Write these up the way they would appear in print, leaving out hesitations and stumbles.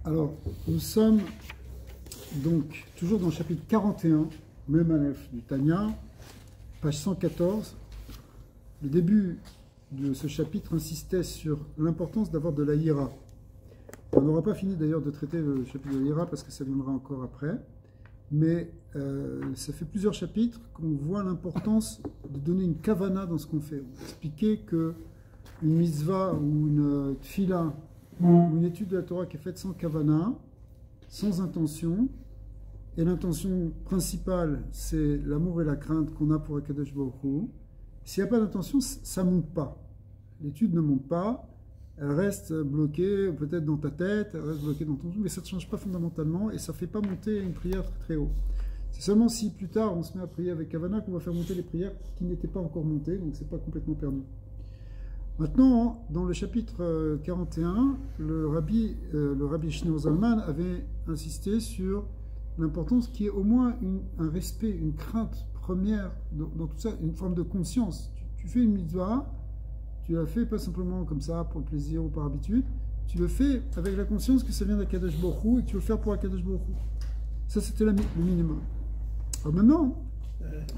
Alors, nous sommes donc toujours dans le chapitre 41, même Aleph du Tanya, page 114. Le début de ce chapitre insistait sur l'importance d'avoir de la hira. On n'aura pas fini d'ailleurs de traiter le chapitre de la hira parce que ça viendra encore après. Mais ça fait plusieurs chapitres qu'on voit l'importance de donner une kavana dans ce qu'on fait. On va expliquer qu'une mitzvah ou une tfila ou une étude de la Torah qui est faite sans kavana, sans intention, et l'intention principale, c'est l'amour et la crainte qu'on a pour Akadosh Baruch Hu. S'il n'y a pas d'intention, ça ne monte pas. L'étude ne monte pas, elle reste bloquée peut-être dans ta tête, elle reste bloquée dans ton truc, mais ça ne change pas fondamentalement et ça ne fait pas monter une prière très très haut. C'est seulement si plus tard on se met à prier avec kavana qu'on va faire monter les prières qui n'étaient pas encore montées, donc c'est pas complètement perdu. Maintenant, dans le chapitre 41, le rabbi Shneur Zalman avait insisté sur l'importance qu'il y ait au moins un respect, une crainte première dans tout ça, une forme de conscience. Tu fais une mitzvah, tu la fais pas simplement comme ça, pour le plaisir ou par habitude, tu le fais avec la conscience que ça vient d'Akadosh Baruch Hu et que tu veux le faire pour Akadosh Baruch Hu. Ça, c'était le minimum. Alors maintenant,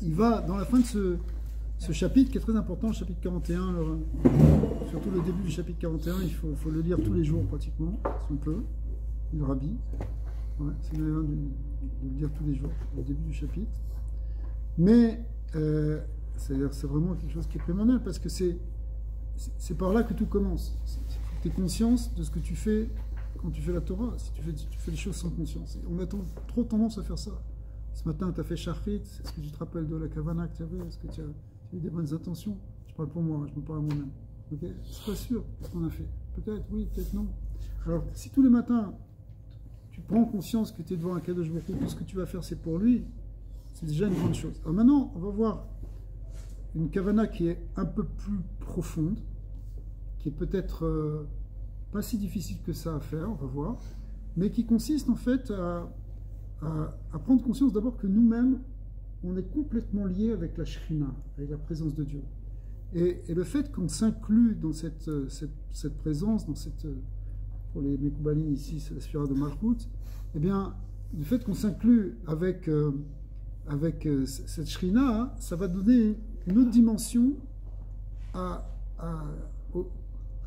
il va, dans la fin de ce chapitre, qui est très important, le chapitre 41, surtout le début du chapitre 41, il faut le lire tous les jours pratiquement, si on peut, le rabbi. Ouais, c'est bien de le lire tous les jours, le début du chapitre. Mais c'est vraiment quelque chose qui est primordial, parce que c'est par là que tout commence. Il faut que tu aies conscience de ce que tu fais quand tu fais la Torah, si tu fais les choses sans conscience. Et on a trop tendance à faire ça. Ce matin, tu as fait Shachrit, est-ce que tu te rappelles de la Kavana que tu avais? Est-ce que tu as eu des bonnes intentions? Je parle pour moi, je me parle à moi-même. Okay, je ne suis pas sûr de ce qu'on a fait. Peut-être oui, peut-être non. Alors, si tous les matins, tu prends conscience que tu es devant un Kadosh Baruch Hu, tout ce que tu vas faire, c'est pour lui, c'est déjà une grande chose. Alors maintenant, on va voir une kavana qui est un peu plus profonde, qui est peut-être pas si difficile que ça à faire, on va voir, mais qui consiste en fait à prendre conscience d'abord que nous-mêmes, on est complètement liés avec la Shrina, avec la présence de Dieu. Et le fait qu'on s'inclut dans cette présence, dans cette, pour les Mekoubalim ici, c'est la sphère de Malchut, eh bien, le fait qu'on s'inclut avec cette Shrina, ça va donner une autre dimension à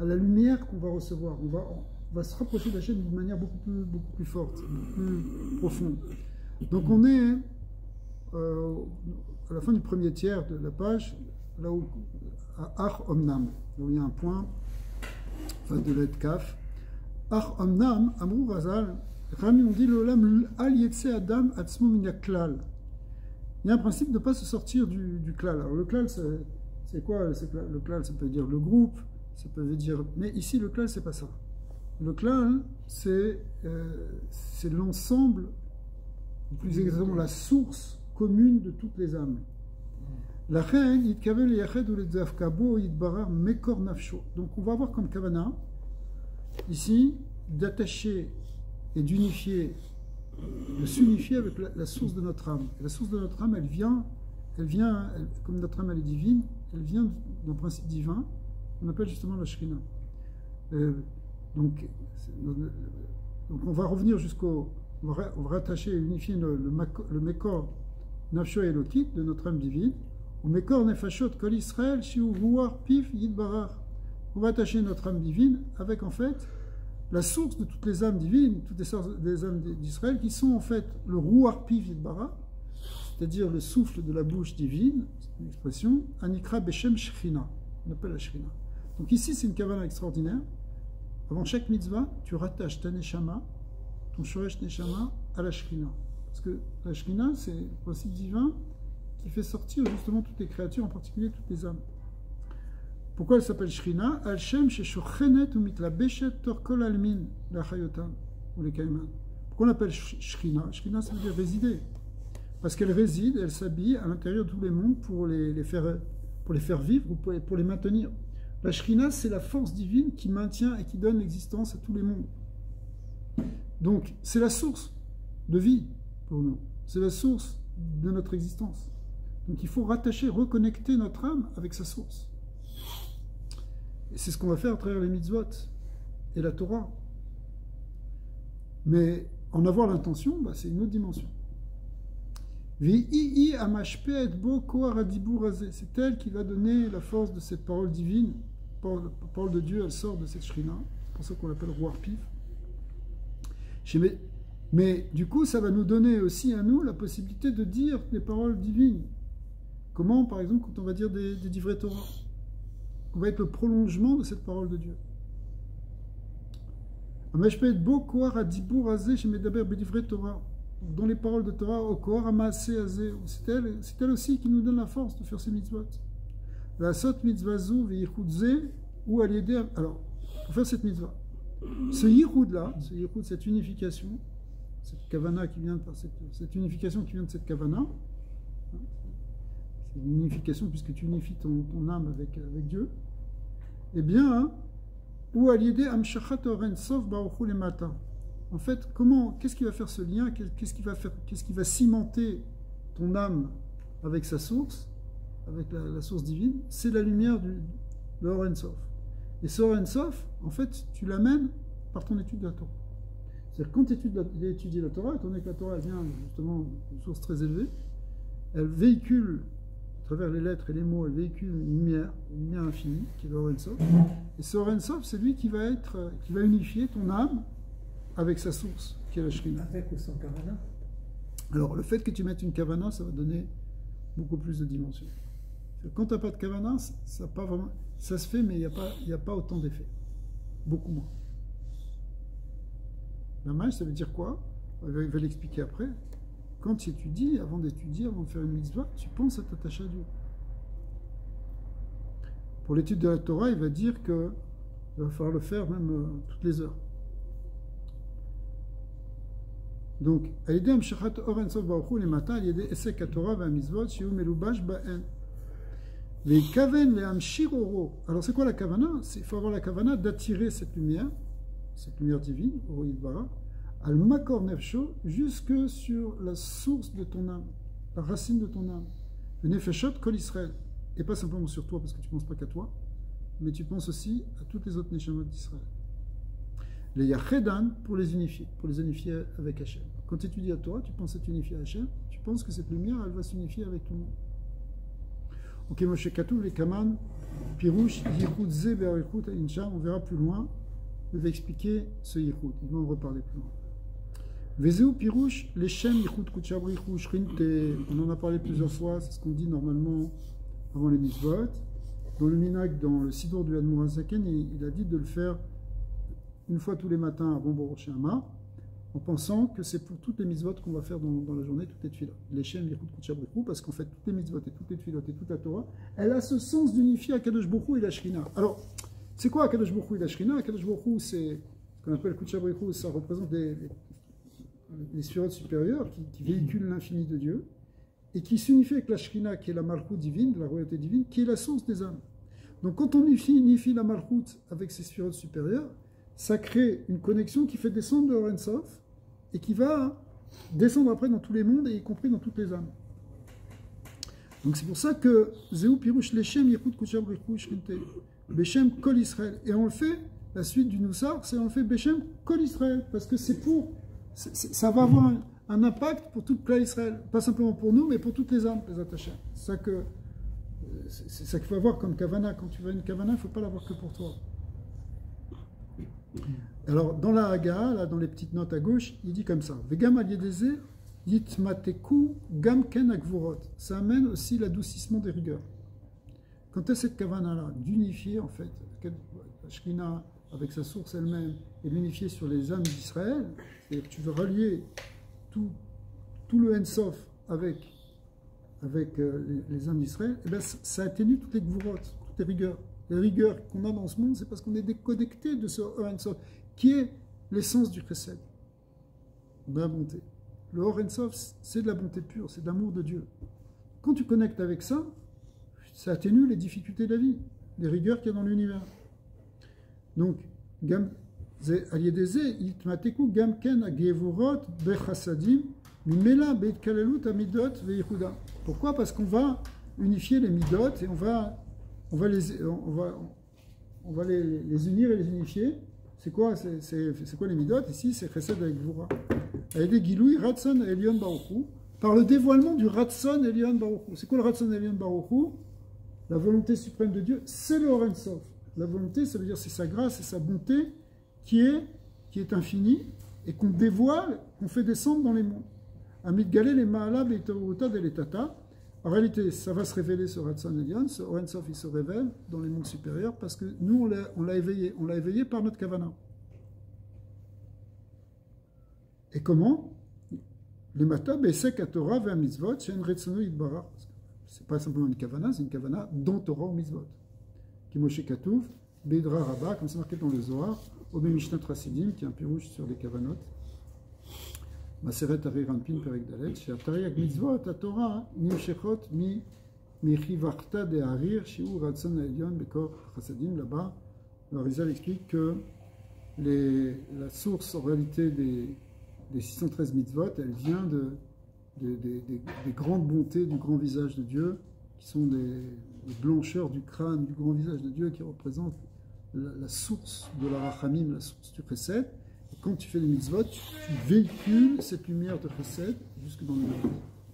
la lumière qu'on va recevoir. On va se rapprocher de la chaîne d'une manière beaucoup plus forte, beaucoup plus profonde. Donc on est à la fin du premier tiers de la page, là où à Ar Omnam, où il y a un point, enfin de l'aide Kaf. Ar Omnam, Amrou Razal, Rami on dit l'olam al yetse adam atzmo min klal. Il y a un principe de ne pas se sortir du klal. Alors le klal, c'est quoi? Le klal, ça peut dire le groupe, ça peut dire... Mais ici, le klal, c'est pas ça. Le klal, c'est l'ensemble, ou plus exactement la source commune de toutes les âmes. La reine, yitkavel yached ou letzavkabo yitbarar mekor nafsho. Donc on va avoir comme kavana, ici, d'attacher et d'unifier, de s'unifier avec la source de notre âme. Et la source de notre âme, elle vient, comme notre âme elle est divine, elle vient d'un principe divin, on appelle justement la Shrina. Donc on va revenir on va rattacher et unifier le Mekor Nafsho Elokit de notre âme divine, au Mekor Nefashot Kol Israël, Shiu Ruar Pif Yidbarar. On va attacher notre âme divine avec en fait la source de toutes les âmes divines, toutes les âmes d'Israël, qui sont en fait le Ruar Piv Yidbara, c'est-à-dire le souffle de la bouche divine, c'est une expression, Anikra Beshem Shrina, on appelle la Shrina. Donc ici, c'est une kavana extraordinaire. Avant chaque mitzvah, tu rattaches ta neshama, ton shoresh neshama, à la Shrina. Parce que la Shrina, c'est le principe divin qui fait sortir justement toutes les créatures, en particulier toutes les âmes. Pourquoi elle s'appelle Shrina? Al-Shem sheshochenet ou mitlabeshet torkol almin la chayotan ou les kaiman. Pourquoi on l'appelle Shrina? Shrina, ça veut dire résider. Parce qu'elle réside, elle s'habille à l'intérieur de tous les mondes pour les faire vivre ou pour les maintenir. La Shrina, c'est la force divine qui maintient et qui donne l'existence à tous les mondes. Donc, c'est la source de vie pour nous. C'est la source de notre existence. Donc, il faut rattacher, reconnecter notre âme avec sa source. Et c'est ce qu'on va faire à travers les mitzvot et la Torah. Mais en avoir l'intention, bah, c'est une autre dimension. C'est elle qui va donner la force de cette parole divine. La parole de Dieu, elle sort de cette shrina. C'est pour ça qu'on l'appelle Ruach Piv. Mais du coup, ça va nous donner aussi à nous la possibilité de dire des paroles divines. Comment, par exemple, quand on va dire des divrei Torah, on va être le prolongement de cette parole de Dieu. Dans les paroles de Torah, c'est elle aussi qui nous donne la force de faire ces mitzvot. Alors, pour faire cette mitzvah, ce yichud-là, cette unification, cette kavana qui vient de cette unification qui vient de cette kavana, c'est une unification puisque tu unifies ton âme avec Dieu, eh bien, ou à l'idée amshachat oren sof baruchu lemata. En fait, qu'est-ce qui va faire ce lien? Qu'est-ce qui va cimenter ton âme avec sa source, avec la source divine? C'est la lumière de Oren Sof. Et ce Oren Sof, en fait, tu l'amènes par ton étude de la Torah. C'est-à-dire quand tu étudies la Torah, étant donné que la Torah vient justement d'une source très élevée, elle véhicule, à travers les lettres et les mots, elle véhicule une lumière infinie, qui est l'Oren Sof. Et ce Oren Sof, c'est lui qui va unifier ton âme avec sa source, qui est la Shrina. Avec ou sans kavana? Alors, le fait que tu mettes une kavana, ça va donner beaucoup plus de dimensions. Quand tu n'as pas de kavana, ça se fait, mais il n'y a pas autant d'effet. Beaucoup moins. La mage, ça veut dire quoi? Il va l'expliquer après. Quand tu étudies, avant de faire une mitzvah, tu penses à t'attacher à Dieu. Pour l'étude de la Torah, il va dire qu'il va falloir le faire même toutes les heures. Donc, à l'idée Amshachat Oren Sof Baruchu les matins, à l'idée Esek HaTorah va Mitzvot, Shiu Melubash Ba'en. Les Kaven, les Amshir Oro. Alors, c'est quoi la Kavana? Il faut avoir la Kavana d'attirer cette lumière divine, Oro Yidvara, Al Makor Nefsho, jusque sur la source de ton âme, la racine de ton âme. Le Nefeshot Kol Israël. Et pas simplement sur toi, parce que tu ne penses pas qu'à toi, mais tu penses aussi à toutes les autres Neshamot d'Israël. Les Yachedan pour les unifier avec Hachem. Quand tu étudies à Torah, tu penses à t'unifier à Hachem, tu penses que cette lumière, elle va s'unifier avec tout le monde. Ok, Moshe Katuv, les Kaman, Pirouche, Yichud Ze, Be'arichut, Insha, on verra plus loin, il va expliquer ce Yichud, il va en reparler plus loin. Vezeu Pirouche, les Shem, Yichud, Kuchabrichou, Shrinte, on en a parlé plusieurs fois, c'est ce qu'on dit normalement avant les mitzvot. Dans le Minag, dans le Sidour du Admor HaZaken, il a dit de le faire une fois tous les matins avant Baruch Shema, en pensant que c'est pour toutes les mitzvot qu'on va faire dans la journée, toutes les tefilot. Les Shem, Yichud, Kuchabrichou, parce qu'en fait, toutes les mitzvot et toutes les tefilot et toute la Torah, elle a ce sens d'unifier Akadosh Baruch Hu et la Shrina. Alors, c'est quoi Akadosh Baruch Hu et la Shrina? Akadosh Baruch Hu, c'est ce qu'on appelle Kuchabrichou, ça représente les sphirotes supérieures qui véhiculent l'infini de Dieu et qui s'unifient avec la Shrina, qui est la Malchut divine, la royauté divine, qui est la source des âmes. Donc, quand on unifie la Malchut avec ces sphirotes supérieures, ça crée une connexion qui fait descendre de Oren Sof et qui va descendre après dans tous les mondes, et y compris dans toutes les âmes. Donc c'est pour ça que Zéou Pirouche Leshem Yichud Kuchabrichou Shrinte Beshem Kol Israël. Et on le fait, la suite du Noussar, c'est on le fait Beshem Kol Israël, parce que ça va avoir un impact pour toute Israël, pas simplement pour nous, mais pour toutes les âmes, les attachés. C'est ça qu'il faut avoir comme Kavana. Quand tu vas une Kavana, il ne faut pas l'avoir que pour toi. Alors, dans la Haga, là, dans les petites notes à gauche, il dit comme ça. Vegam al-yedeze yitmateku gam ken akvurot. Ça amène aussi l'adoucissement des rigueurs. Quand tu as cette kavana-là, d'unifier, en fait, la Shrina avec sa source elle-même, et l'unifier sur les âmes d'Israël, c'est-à-dire que tu veux relier tout le Ensof avec les âmes d'Israël, et bien ça atténue toutes les gvurot, toutes les rigueurs. Les rigueurs qu'on a dans ce monde, c'est parce qu'on est déconnecté de ce Or Ensof, qui est l'essence du Chesed, de la bonté. Le Or Ensof, c'est de la bonté pure, c'est de l'amour de Dieu. Quand tu connectes avec ça, ça atténue les difficultés de la vie, les rigueurs qu'il y a dans l'univers. Donc, pourquoi? Parce qu'on va unifier les midot et on va les unir et les unifier C'est quoi les midot? Ici, c'est chesed avec Gvura. Elle est Giloui Ratson Elion Baruchou, par le dévoilement du Ratson Elion Baruchou. C'est quoi le Ratson Elion Baruchou? La volonté suprême de Dieu, c'est le Oren Sof. La volonté, ça veut dire c'est sa grâce, c'est sa bonté qui est infinie et qu'on dévoile, qu'on fait descendre dans les mondes. Amit Galé, les Ma'alab, les Taouta, les Tata. En réalité, ça va se révéler ce Ratson Elion, ce Oren Sof, il se révèle dans les mondes supérieurs parce que nous, on l'a éveillé par notre Kavana. Et comment? Les Mata, Besek, à Torah, vers Mitzvot, c'est une Retsono Yitbarach. C'est pas simplement une Kavana, c'est une Kavana dans Torah ou Mitzvot. Kimoshe Katouf, Bedra Rabba, comme c'est marqué dans le Zohar, Obe Mishnat Rasidim, qui est un pirouche sur les Kavanot. Maseret Ari Ranpin Perek Dalet, chez Atariak Mitzvot, à Torah, Nimshechot, Mi Chivarta de Harir, Shiu Ratson Elion, Bekor Chasadim, là-bas. Le Arizal explique que la source en réalité des 613 mitzvot, elle vient des grandes bontés du grand visage de Dieu, qui sont des blancheurs du crâne du grand visage de Dieu, qui représentent la source de la rachamim, la source du chesed. Et quand tu fais les mitzvot, tu véhicules cette lumière de chesed jusque dans le monde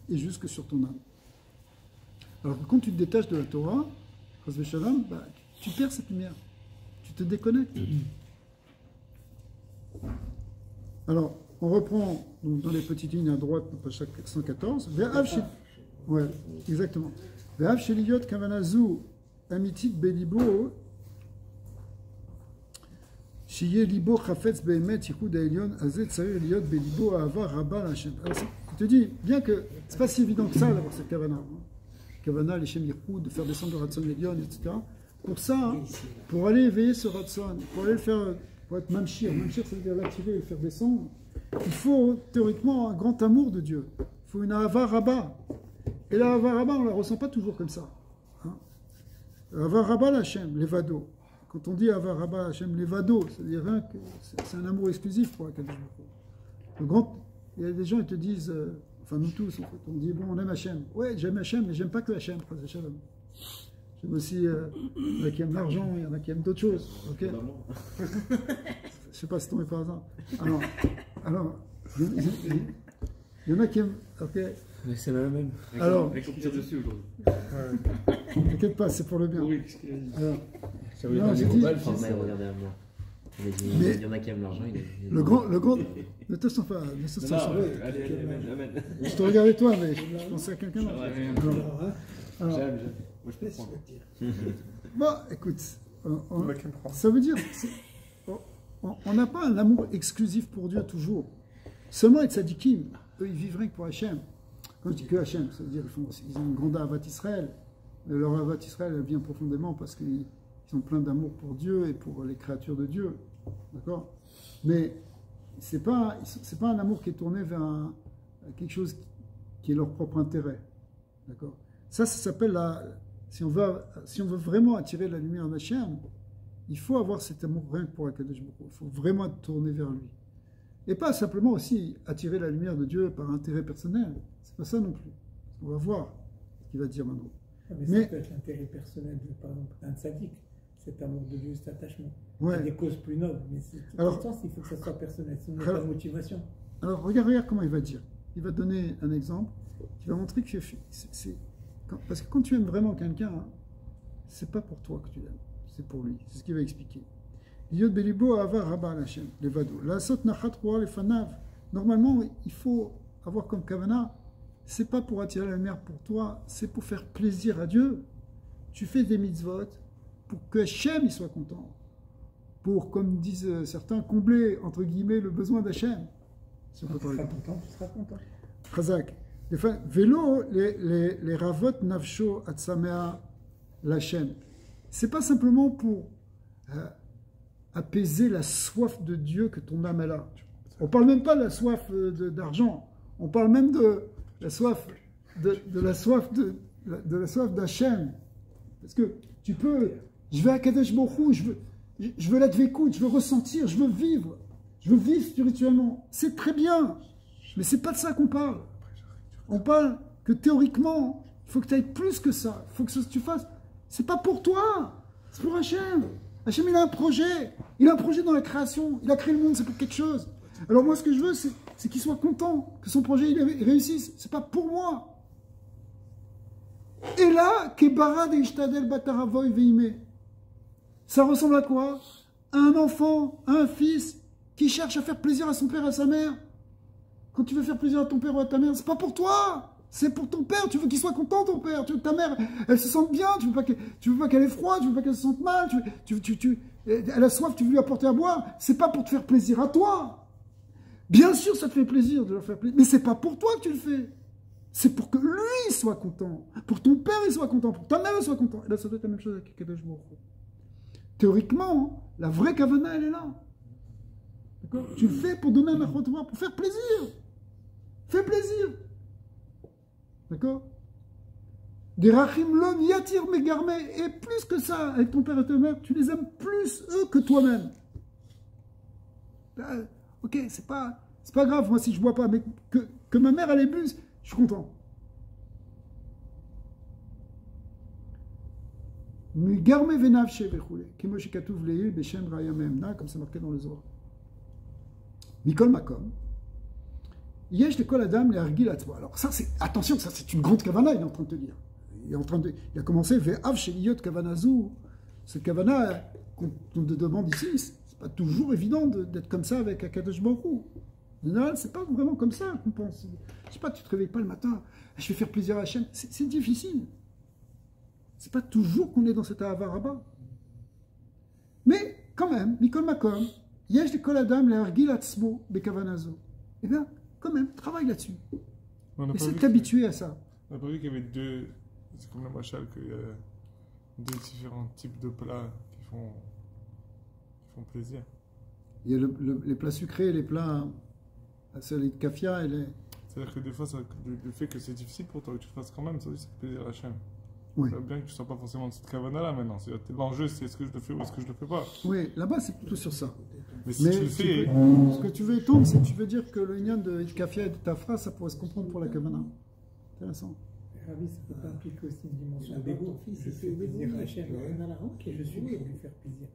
et jusque sur ton âme. Alors que quand tu te détaches de la Torah, tu perds cette lumière, tu te déconnectes. Alors, on reprend donc, dans les petites lignes à droite, page 114. Ouais, exactement. Ve'av sheliyot kavanazu amitit belibo shiye libo chafetz be'emet yichud ha'elyon azeh tsarir liyot belibo ahava rabba l'Hashem. Alors, il te dit, bien que c'est pas si évident que ça d'avoir cette kavana. Kavana, l'Hashem yichud, de faire descendre le ratson elyon, etc. Pour ça, pour aller éveiller ce ratson, pour aller le faire, pour être mamshir, ça veut dire l'activer et le faire descendre. Il faut théoriquement un grand amour de Dieu. Il faut une Ahava Rabba. Et la Ahava Rabba, on ne la ressent pas toujours comme ça. Hein? Ahava Rabba l'Hachem, Levado. Quand on dit Ahava Rabba l'Hachem, Levado, c'est-à-dire que c'est un amour exclusif pour Akadosh Baruch Hu. Il y a des gens qui te disent, enfin nous tous, en fait, on dit bon, on aime Hachem. Ouais, j'aime Hachem, mais j'aime pas que Hachem. J'aime aussi, il y en a qui aiment l'argent, il y en a qui aiment d'autres choses. Okay. Je sais pas si tombé par hasard. Alors, il y en a qui aiment. Ok. Mais c'est la même. Alors, avec son tire dessus aujourd'hui. T'inquiète pas, c'est pour le bien. Oui, qu'est-ce qu'il a dit? Alors, ça veut dire regardez à moi. Il y en a qui aiment l'argent. Le grand. Ne te sens pas. Ne te sens pas. Allez, amène. Je te regardais toi, mais je pensais à quelqu'un d'autre. J'aime. Moi, je comprends. Bon, écoute, ça veut dire. On n'a pas un amour exclusif pour Dieu toujours. Seulement avec Tzadikim, eux ils vivent rien que pour Hachem. Quand je dis que Hachem, ça veut dire qu'ils ont une grande Ahavat Israël. Leur Ahavat Israël elle vient profondément parce qu'ils ont plein d'amour pour Dieu et pour les créatures de Dieu. D'accord? Mais c'est pas un amour qui est tourné vers quelque chose qui est leur propre intérêt. D'accord? Ça s'appelle si on veut vraiment attirer la lumière d'Hachem, il faut avoir cet amour rien que pour Akadosh Baruch Hu. Il faut vraiment être tourné vers lui. Et pas simplement aussi attirer la lumière de Dieu par intérêt personnel. C'est pas ça non plus. On va voir ce qu'il va dire maintenant. Mais ça peut être l'intérêt personnel, par exemple, d'un tzaddik, cet amour de Dieu, cet attachement. Ouais. Il y a des causes plus nobles, mais c'est tout le temps, il faut que ça soit personnel, sinon il n'y a pas de motivation. Alors regarde comment il va dire. Il va donner un exemple qui va montrer que parce que quand tu aimes vraiment quelqu'un, hein, c'est pas pour toi que tu l'aimes. C'est pour lui, c'est ce qu'il va expliquer. Normalement, il faut avoir comme kavana, c'est pas pour attirer la lumière pour toi, c'est pour faire plaisir à Dieu. Tu fais des mitzvot pour que Hachem il soit content, pour, comme disent certains, combler entre guillemets le besoin d'Hachem. Si on peut parler. Tu seras content. Chazak. Vélo, les ravot navsho atsamea l'Hachem. C'est pas simplement pour apaiser la soif de Dieu que ton âme est là. On parle même pas de la soif d'argent. On parle même de la soif de la soif d'Hachem. Parce que tu peux, je vais à Kadesh Baruch Hu, je veux la dvékout, je veux ressentir, je veux vivre spirituellement. C'est très bien, mais c'est pas de ça qu'on parle. On parle que théoriquement, il faut que tu ailles plus que ça. Il faut que ce que tu fasses. C'est pas pour toi, c'est pour Hachem. Hachem, il a un projet. Il a un projet dans la création. Il a créé le monde, c'est pour quelque chose. Alors moi, ce que je veux, c'est qu'il soit content, que son projet il réussisse. C'est pas pour moi. Et là, Kebarad et Ishtadel Bataravoy Veime. Ça ressemble à quoi? À un enfant, à un fils qui cherche à faire plaisir à son père et à sa mère. Quand tu veux faire plaisir à ton père ou à ta mère, c'est pas pour toi. C'est pour ton père. Tu veux qu'il soit content, ton père. Tu veux que ta mère, elle se sente bien. Tu veux pas qu'elle ait froid. Tu veux pas qu'elle se sente mal. Elle a soif. Tu veux lui apporter à boire. C'est pas pour te faire plaisir à toi. Bien sûr, ça te fait plaisir de leur faire plaisir, mais c'est pas pour toi que tu le fais. C'est pour que lui soit content, pour que ton père il soit content, pour que ta mère elle soit content. Et là, ça doit être la même chose avec Kadosh Baruch Hu. Théoriquement, la vraie kavana, elle est là. D'accord? Tu le fais pour donner un affrontement, pour faire plaisir. Fais plaisir. D'accord? Des rachim lom yatir megarme, et plus que ça, avec ton père et ta mère, tu les aimes plus eux que toi-même. Ok, c'est pas grave, moi si je bois pas, mais que ma mère elle ait bu, je suis content. Comme c'est marqué dans le Zohar. Mikol Makom. Yesh lekol adam lehargil atzmo. Alors ça, attention, ça c'est une grande kavana, il est en train de te dire. Il a commencé ve'av sheliyot kavanazu. Ce kavana qu'on te demande ici, c'est pas toujours évident d'être comme ça avec Akadosh Baruch Hu. En général, c'est pas vraiment comme ça qu'on pense. Je sais pas, tu te réveilles pas le matin, je vais faire plaisir à Hachem. C'est difficile. C'est pas toujours qu'on est dans cet avaraba. Mais quand même, Mikol Makom, yesh lekol adam lehargil atzmo bekavanazo. Eh bien, quand même, travaille là-dessus. Essaie de t'habituer à ça. On n'a pas vu qu'il y avait deux, c'est comme le machal, qu'il y a deux différents types de plats qui font plaisir. Il y a les plats sucrés et les plats les kafia et les... C'est-à-dire que des fois, le fait que c'est difficile pour toi que tu le fasses quand même, ça aussi, c'est plaisir à Hachem. Oui. C'est bien que tu ne sois pas forcément dans cette kavana-là maintenant. L'enjeu, c'est est-ce que je le fais ou est-ce que je le fais pas. Oui, là-bas, c'est plutôt sur ça. Mais si tu le fais... Ce que tu veux étendre, c'est que tu veux dire que le lien de kafia et de ta phrase, ça pourrait se comprendre pour la kavana. Intéressant. Ravi, ça peut pas impliquer aussi une dimension d'égo. Je fais plaisir à Hachem. Ok, je suis pour lui faire plaisir.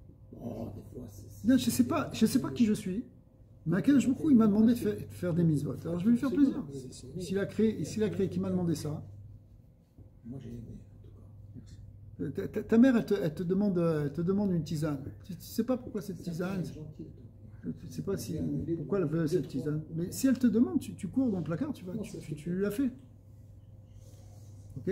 Non, je sais pas qui je suis, mais Akadosh Baruch Hu, il m'a demandé de faire des mitzvot. Alors je vais lui faire plaisir. S'il a créé, qui m'a demandé ça. Moi j'ai aimé, en tout cas. Ta mère, elle te demande une tisane. Tu ne sais pas pourquoi cette tisane. Tu ne sais pas pourquoi elle veut cette tisane. Mais si elle te demande, tu cours dans le placard, tu lui l'as fait. Ok?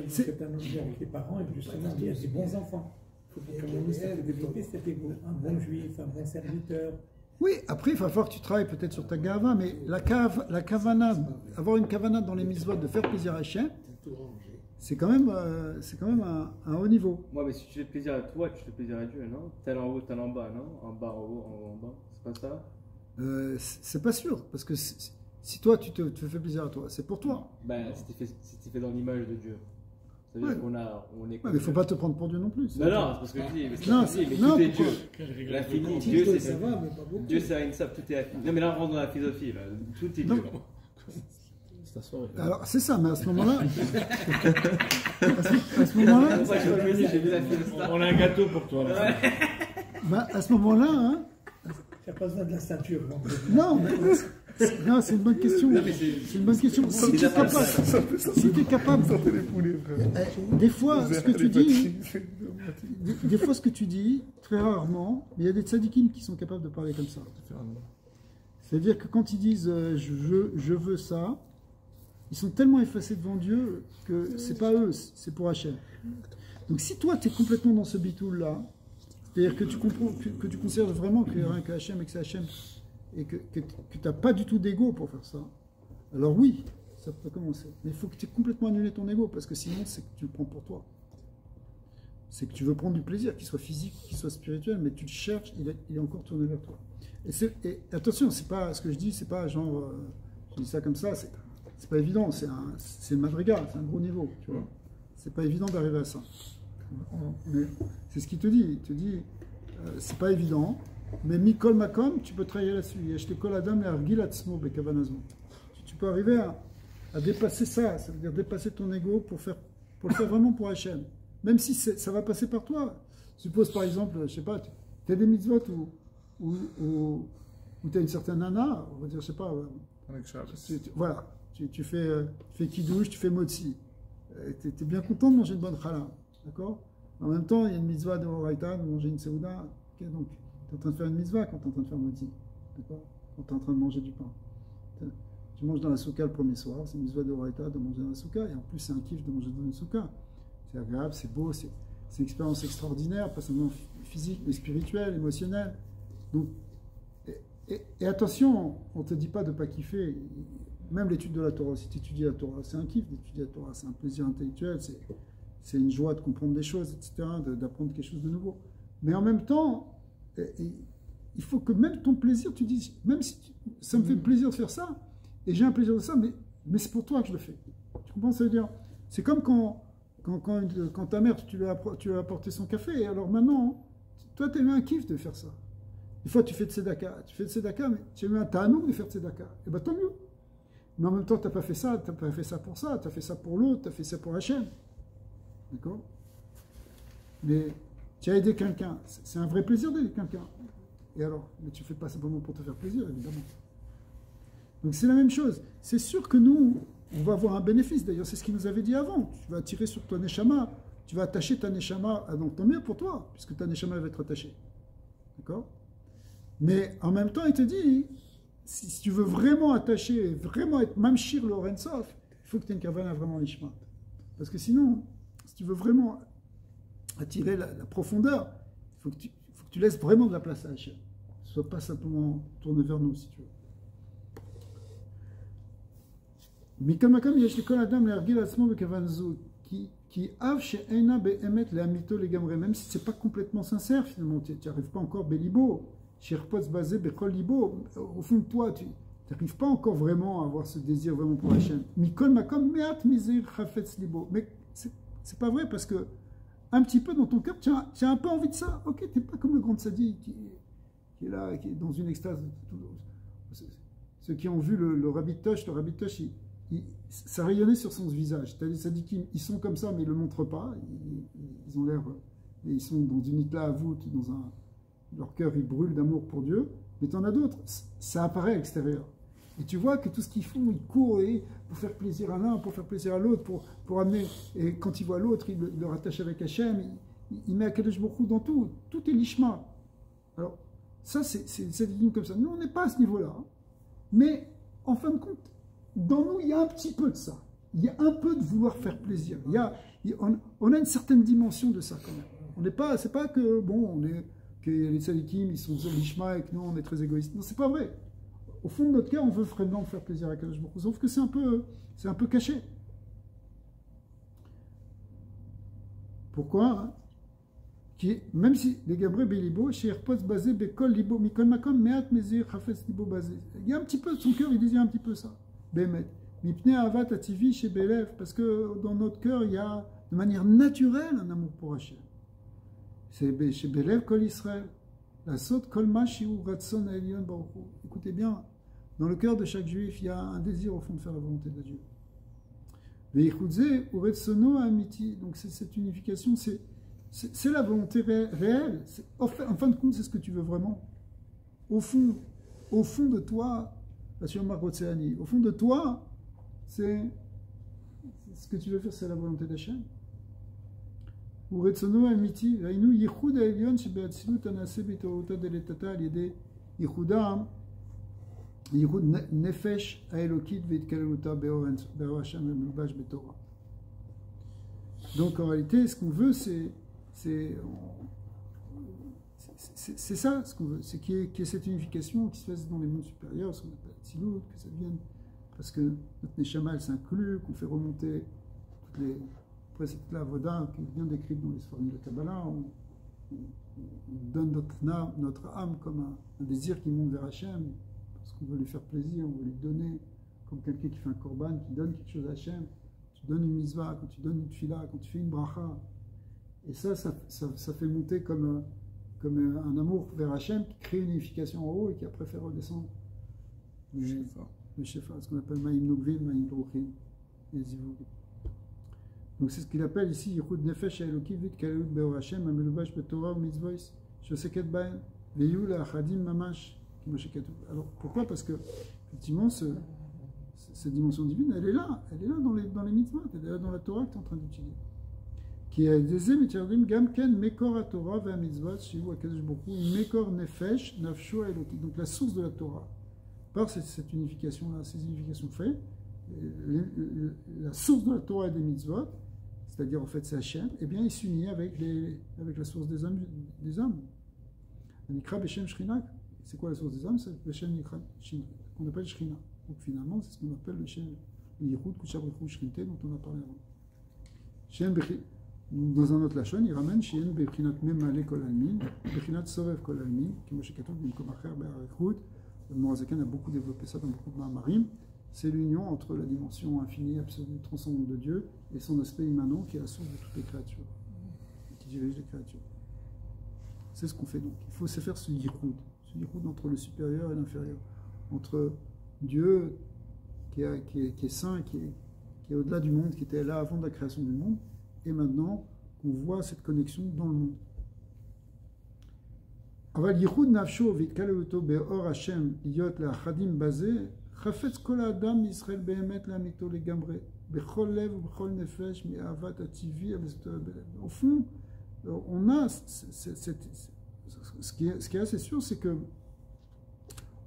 C'est un objet avec les parents et justement, il y a des bons enfants. Il faut que l'on essaie de développer cet égo. Un bon juif, un bon serviteur. Oui, après, il va falloir que tu travailles peut-être sur ta gava, mais la kavana, avoir une kavana dans les mitzvot, de faire plaisir à Hachem, c'est quand même un haut niveau. Ouais, mais si tu fais plaisir à toi, tu fais plaisir à Dieu, non? Tel en haut, tel en bas, non? En bas, en haut, en bas. C'est pas ça? C'est pas sûr, parce que si toi, tu te fais plaisir à toi, c'est pour toi. Ben, si tu fais dans l'image de Dieu. Ça veut dire qu'on est... Ouais, mais il ne faut pas te prendre pour Dieu non plus. Non, c'est parce que je dis. Mais non, tout est Dieu. L'infini, Dieu, c'est Dieu, c'est un sable, tout est infini. Non, mais là, on rentre dans la philosophie, là. Tout est Dieu. Alors, c'est ça, mais à ce moment-là... On a un gâteau pour toi, là. À ce moment-là, hein... Tu n'as pas besoin de la ceinture. Non, mais... Non, c'est une bonne question. C'est une bonne question. Si tu es capable, des fois, ce que tu dis, très rarement, il y a des tzadikim qui sont capables de parler comme ça. C'est-à-dire que quand ils disent je veux ça, ils sont tellement effacés devant Dieu que c'est pas eux, c'est pour Hachem. Donc si toi tu es complètement dans ce bitoul-là, c'est-à-dire que tu comprends, que tu considères vraiment qu'il n'y a rien que Hachem et que c'est Hachem, et que tu n'as pas du tout d'ego pour faire ça, alors oui, ça peut commencer. Mais il faut que tu aies complètement annulé ton ego, parce que sinon, c'est que tu le prends pour toi. C'est que tu veux prendre du plaisir, qu'il soit physique, qu'il soit spirituel, mais tu le cherches, il est encore tourné vers toi. Et attention, c'est pas ce que je dis, c'est pas genre, je dis ça comme ça, c'est pas évident, c'est le madrigal, c'est un gros niveau, tu vois. C'est pas évident d'arriver à ça. Mais c'est ce qu'il te dit, il te dit, c'est pas évident. Mais Mikol Makom, tu peux travailler là-dessus. Tu peux arriver à dépasser ça, ça veut dire dépasser ton ego pour le faire vraiment pour Hachem. Même si ça va passer par toi. Suppose par exemple, je sais pas, tu as des mitzvot où tu as une certaine nana, on va dire, je sais pas, voilà, tu fais kidouche, tu fais motzi. Tu es bien content de manger une bonne challah, d'accord? En même temps, il y a une mitzvah de Horaïta, de manger une seuda. Okay, donc, tu es en train de faire une mitzvah quand tu es en train de faire motzi, d'accord? Quand tu es en train de manger du pain. Tu manges dans la souka le premier soir, c'est une mitzvah de Horaïta de manger dans la souka, et en plus, c'est un kiff de manger dans une souka. C'est agréable, c'est beau, c'est une expérience extraordinaire, pas seulement physique, mais spirituelle, émotionnelle. Donc, et attention, on ne te dit pas de ne pas kiffer. Même l'étude de la Torah, si tu étudies la Torah, c'est un kiff d'étudier la Torah, c'est un plaisir intellectuel, c'est une joie de comprendre des choses, etc., d'apprendre quelque chose de nouveau. Mais en même temps, il faut que même ton plaisir, tu dises, même si ça me fait plaisir de faire ça, et j'ai un plaisir de ça, mais c'est pour toi que je le fais. Tu comprends ce que ça veut dire? C'est comme quand ta mère, tu lui as apporté son café, et alors maintenant, toi, tu as eu un kiff de faire ça. Des fois, tu fais de tzedaka, mais tu as eu un ta'anouk de faire de tzedaka. Et bien, tant mieux. Mais en même temps, tu n'as pas fait ça pour ça, tu as fait ça pour l'autre, tu as fait ça pour Hachem. D'accord? Mais tu as aidé quelqu'un, c'est un vrai plaisir d'aider quelqu'un. Et alors? Mais tu ne fais pas simplement pour te faire plaisir, évidemment. Donc c'est la même chose. C'est sûr que nous, on va avoir un bénéfice. D'ailleurs, c'est ce qu'il nous avait dit avant. Tu vas tirer sur ton neshama, tu vas attacher ta neshama, donc tant mieux pour toi, puisque ta neshama va être attachée. D'accord? Mais en même temps, il te dit, si tu veux vraiment attacher, vraiment être mamshir le Orensov, il faut que tu aies une kavana vraiment lishmat. Parce que sinon, si tu veux vraiment attirer la profondeur, il faut que tu laisses vraiment de la place à Hachem. Ne sois pas simplement tourné vers nous, si tu veux. Mikol Makam yesh likol adam le'argil atzmo bekavan zut qui av she'ena be'emet le'amito legamre, même si c'est pas complètement sincère finalement, tu n'arrives pas encore belibo. Au fond de toi, tu n'arrives pas encore vraiment à avoir ce désir vraiment pour Hachem. Mikol makom meat mizir chafetz libo. Mais c'est pas vrai parce que un petit peu dans ton cœur, tu as un peu envie de ça. Ok, tu n'es pas comme le grand tzadi qui est là, qui est dans une extase. Ceux qui ont vu le Rabbi Tosh, ça rayonnait sur son visage. C'est-à-dire, ça dit qu'ils sont comme ça, mais ils ne le montrent pas. Ils ont l'air, ils sont dans une itla avout, leur cœur, il brûle d'amour pour Dieu, mais tu en as d'autres, ça apparaît à l'extérieur. Et tu vois que tout ce qu'ils font, ils courent pour faire plaisir à l'un, pour faire plaisir à l'autre, pour amener, et quand ils voient l'autre, ils le rattachent avec Hachem, il met Akadosh Baruch Hu dans tout est lishma. Alors, ça, c'est dit comme ça. Nous, on n'est pas à ce niveau-là. Hein. Mais, en fin de compte, dans nous, il y a un petit peu de ça. Il y a un peu de vouloir faire plaisir. On a une certaine dimension de ça, quand même. On n'est pas, c'est pas que, bon, que les tzadikim, ils sont lishma et que nous, on est très égoïstes. Non, c'est pas vrai. Au fond de notre cœur, on veut vraiment faire plaisir à Kadosh Baruch Hu, sauf que c'est un peu caché. Pourquoi? Même si les Gabré Bélibo, chez Herpoz basé, Bekol Libo, Mikol Makom, Meat Mezir, Hafez Libo basé. Il y a un petit peu de son cœur, il désire un petit peu ça. Bémet. Mipne Avat Ativi chez Belev, parce que dans notre cœur, il y a de manière naturelle un amour pour Hachem. C'est chez Belev Kol Israël. La sot Kol Mashi ou Ratson Elion Baruch Hu. Écoutez bien, dans le cœur de chaque juif, il y a un désir au fond de faire la volonté de Dieu. Veichudze ou Retsono Amiti. Donc cette unification, c'est la volonté réelle. En fin de compte, c'est ce que tu veux vraiment. Au fond de toi, au fond de toi, c'est ce que tu veux faire, c'est la volonté d'Hachem. Ou Retsono Amiti, Rainu Yichud Elion Shebeatzilut Anase B'Torota Deletata Al-Yede Yichudam Yichud Nefesh Aelokit V'Itkaluta Be'or Hashem Melbash B'Torah. Donc en réalité, ce qu'on veut, c'est ça ce qu'on veut, c'est qu'il y ait cette unification qui se fasse dans les mondes supérieurs, ce qu'on appelle Tzilut, que ça devienne, parce que notre Neshama elle s'inclut, qu'on fait remonter toutes les. Après, c'est toute la Avoda qui est bien décrite dans les Sfarim de Kabbalah, on donne notre âme comme un désir qui monte vers Hachem, parce qu'on veut lui faire plaisir, on veut lui donner, comme quelqu'un qui fait un korban, qui donne quelque chose à Hachem. Tu donnes une mitzvah, quand tu donnes une tfila, quand tu fais une bracha. Et ça fait monter comme un amour vers Hachem qui crée une unification en haut et qui après fait redescendre le shefa, ce qu'on appelle Maïm Nogvim, Maïm Bruchim, les Zivug. Donc c'est ce qu'il appelle ici Yichud Nefesh Eloki Vit Kalalut Beor Hashem Amelubash Betorah ou Mitzvois Shoseket Baen Veyul Achadim Mamash. Alors pourquoi? Parce que effectivement cette dimension divine, elle est là dans les mitzvot, elle est là dans la Torah que tu es en train d'utiliser. Qui a des Mitzvadim Gamken Mekor HaTorah Ve Mitzvot Shivu HaKadosh Baruch Hu Mekor Nefesh Nafsho Eloki. Donc la source de la Torah, par cette unification-là, ces unifications faites, la source de la Torah et des mitzvot, c'est-à-dire en fait c'est Hachem, eh bien il s'unit avec la source des âmes. Nikra Beshem Shrina, c'est quoi la source des âmes? C'est Beshem Nikra, qu'on appelle Shrina. Donc finalement c'est ce qu'on appelle le Shem, le Yichud Kushabrichu Shrinte dont on a parlé avant. Shem Bechi, dans un autre lachon, il ramène Shem Bechinat Memale Kol Almin, Bechinat Sorev Kol Almin, qui Moshe Katov Bimkom Acher Be'arichut. Le Morazakan a beaucoup développé ça dans beaucoup de Mahamarim. C'est l'union entre la dimension infinie, absolue, transcendante de Dieu et son aspect immanent qui est la source de toutes les créatures, qui dirige les créatures. C'est ce qu'on fait donc. Il faut se faire ce yichud entre le supérieur et l'inférieur, entre Dieu qui est saint, qui est au-delà du monde, qui était là avant de la création du monde, et maintenant qu'on voit cette connexion dans le monde. Aval yichud nafsho v'itkaleuto be'or Hashem liyot la'achadim bazeh chafetz kol ha'adam Yisrael be'emet la'amito legamre bechol lev bechol nefesh mi'avat ha'tzivi. Au fond, on a ce qui est assez sûr, c'est que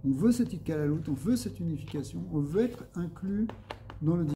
on veut cette itkalalut, on veut cette unification, on veut être inclus dans le